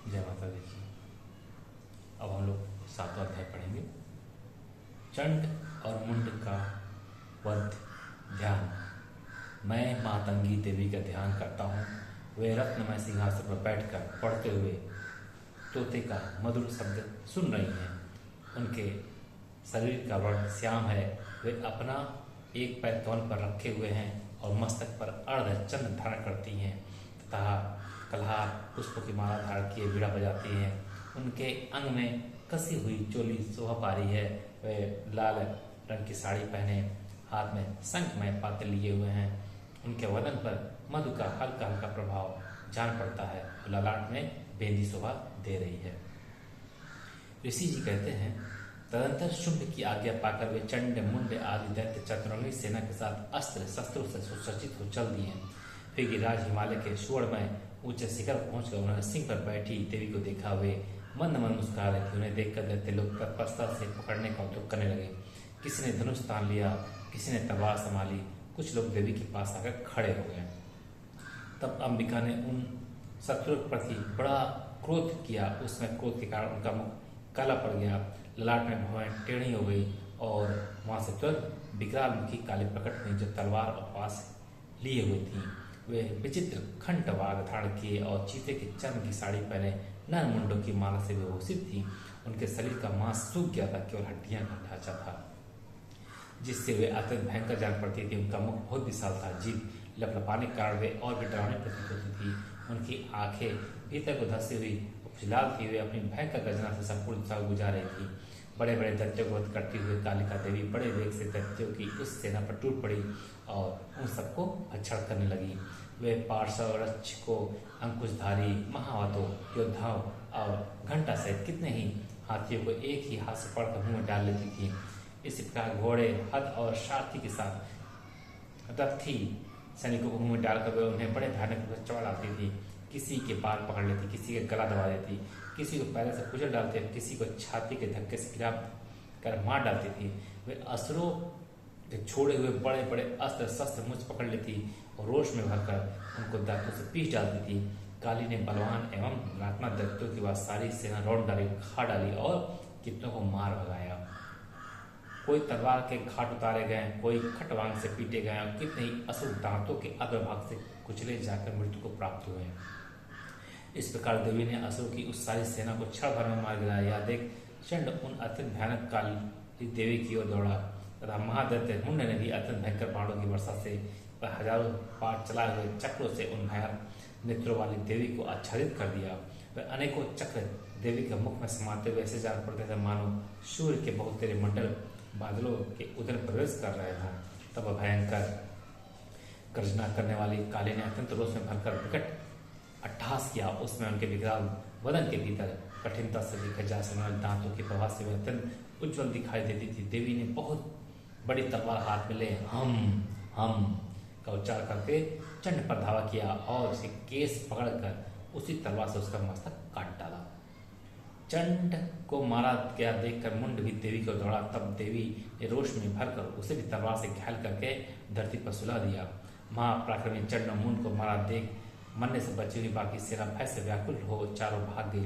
जय माता दी की। अब हम लोग 7वां अध्याय पढ़ेंगे। चंड और मुंड का वध ध्यान। मैं मातंगी देवी का ध्यान करता हूँ। वे रत्नमय सिंहासन पर बैठकर पढ़ते हुए तोते का मधुर शब्द सुन रही हैं। उनके शरीर का वर्ण श्याम है। वे अपना एक पैर कमल पर रखे हुए हैं और मस्तक पर अर्ध चंद्र धारण करती हैं तथा कलहार पुष्पों की माला धारण किए बीड़ा बजाती हैं। उनके अंग में कसी हुई चोली शोभा पा रही है। वे लाल रंग की साड़ी पहने हाथ में शंखमय पात्र लिए हुए हैं। उनके वदन पर मधु का हल्का हल्का प्रभाव जान पड़ता है और ललाट में बेंदी शोभा दे रही है। ऋषि जी कहते हैं, तदंतर शुंभ की आज्ञा पाकर वे चंड मुंड आदि दैत्य चतुरंगी सेना के साथ अस्त्र शस्त्रों से सुसज्जित हो चल दिए। फिर गिरिराज हिमालय के सुवर्णमय ऊंचे शिखर पहुंचकर उन्होंने सिंह पर बैठी देवी को देखा। वे मंद मंद मुस्कुरा रहे थे। उन्हें देखकर दैत्य लोग तत्परता से पकड़ने का उद्योग करने लगे। किसी ने धनुष तान लिया, किसी ने तलवार संभाली। कुछ लोग देवी के पास आकर खड़े हो गए। तब अंबिका ने उन शत्रुओं के प्रति बड़ा क्रोध किया। उसमें क्रोध के कारण उनका मुख काला पड़ गया, ललाट में भवें टेढ़ी हो गई और वहां से तुरंत विकराल मुखी काली प्रकट हुई जो तलवार और पास लिए हुई थी। वे विचित्र खंड वाग धारण किए और चीते के चर्म की साड़ी पहने नर मुंडों की माला से विभूषित थी। उनके शरीर का मांस सूख गया था, केवल हड्डियां का ढांचा था जिससे वे अत्यंत भयंकर जान पड़ती थी। उनका मुख बहुत विशाल था, जीभ लपलपाने के कारण वे और भी डरावनी प्रतीत होती थी। उनकी आंखें भीतर को धंसी हुई फिलहाल थी। वे अपनी भयंकर गर्जना से संपूर्ण दिशा को गुजार रही थी। बड़े बड़े दैत्यों को वध करती हुई कालिका देवी बड़े वेग से दैत्यों की उस सेना पर टूट पड़ी और उन सबको भक्षण करने लगी। वे पार्श्व रक्षकों, अंकुशधारी, महावतों, योद्धाओं और घंटा सहित कितने ही हाथियों को एक ही हाथ से पकड़कर मुंह में डाल लेती थी। इस प्रकार घोड़े, हद और सारथी के साथ रथी सैनिकों को मुंह में डालकर वे उन्हें बड़े भयानक रूप से चढ़ा डालती थी। किसी के बाल पकड़ लेती, किसी के गला दबा देती, किसी को पैरों से कुचल डालती, किसी को छाती के धक्के से गिरा कर मार डालती थी। वे असुरों के छोड़े हुए बड़े बड़े अस्त्र शस्त्र मुझ पकड़ लेती और रोष में भरकर उनको दांतों से पीस डालती थी। काली ने बलवान एवं धनात्मक दैत्यों की वह सारी सेना रौंद डाली, खा डाली और कितनों को मार भगाया। कोई तलवार के घाट उतारे गए, कोई खटवांग से पीटे गए और कितने ही असुर दांतों के अग्रभाग से कुचले जाकर मृत्यु को प्राप्त हुए। इस प्रकार देवी ने असुरों की उस सारी सेना को क्षण भर में मार गिराया। यह देख चंड उन अत्यंत भयानक काली देवी की ओर दौड़ा तथा महादैत्य मुंड ने भी अत्यंत भयंकर बाणों की वर्षा से हजारों पार चलाए हुए चक्रों से उन भयानक नेत्रों वाली देवी को आच्छादित कर दिया। वे अनेकों चक्र देवी के मुख में समाते हुए ऐसे जान पड़ते थे मानो सूर्य के बहुत तेरे मंडल बादलों के उदर प्रवेश कर रहे हों। तब भयंकर गर्जना करने वाली काली ने अत्यंत रोष में भरकर विकट अट्टहास किया। उसमें उनके विकराल वदन के भीतर कठिनता से दिखे जा सकने वाले दांतों की प्रभा से वे अत्यंत उज्ज्वल दिखाई देती थी। देवी ने बहुत बड़ी तलवार हाथ में ले हम का उच्चार करके चंड पर धावा किया और उसे केस पकड़कर उसी तलवार से उसका मस्तक काट डाला। चंड को मारा गया देखकर मुंड भी देवी को दौड़ा। तब देवी ने रोष में भरकर उसे भी तलवार से घायल करके धरती पर सुला दिया। महापराक्रमी चंड और मुंड को मारा देख मरने से बची हुई बाकी सेना भय से व्याकुल हो चारों भाग गई।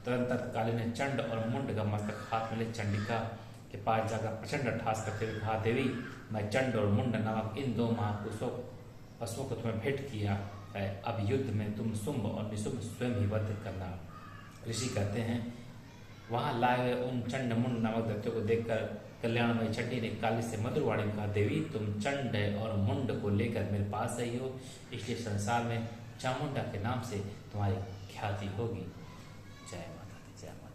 तुरंत काली ने चंड और मुंड का मस्तक हाथ में ले चंडिका के पास जाकर प्रचंड अट्टहास करते हुए कहा, देवी, मैं चंड और मुंड नामक इन दो महापुरुषों पशुओं को तुम्हें भेंट किया है। अब युद्ध में तुम शुंभ और निशुंभ स्वयं ही वध करना। ऋषि कहते हैं, वहां लाए हुए उन चंड मुंड नामक दैत्यों को देखकर कल्याणमयी चंडी ने काली से मधुर वाणी में कहा, देवी, तुम चंड और मुंड को लेकर मेरे पास आई हो, इसलिए संसार में चामुंडा के नाम से तुम्हारी ख्याति होगी। जय माता दी, जय माता।